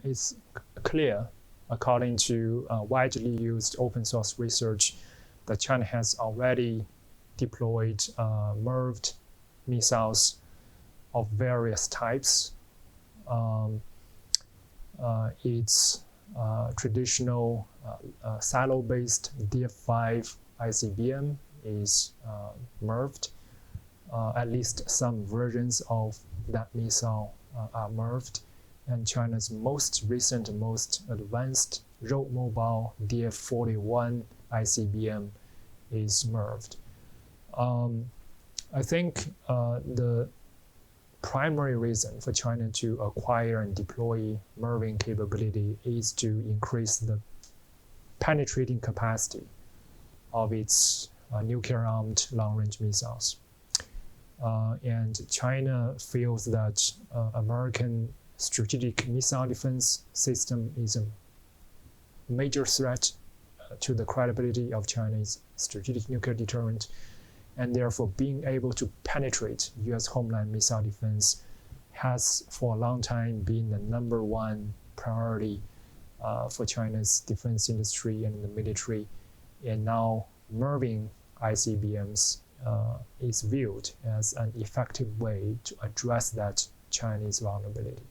It's clear, according to widely used open source research, that China has already deployed MIRV missiles of various types. Its traditional silo-based DF5 ICBM is MIRVed. At least some versions of that missile are MIRVed. And China's most recent, most advanced road mobile DF41 ICBM is MIRVed. I think the primary reason for China to acquire and deploy MIRVing capability is to increase the penetrating capacity of its nuclear-armed long-range missiles. And China feels that American strategic missile defense system is a major threat to the credibility of China's strategic nuclear deterrent, and therefore being able to penetrate U.S. homeland missile defense has for a long time been the number one priority for China's defense industry and the military. And now MIRVing ICBMs is viewed as an effective way to address that Chinese vulnerability.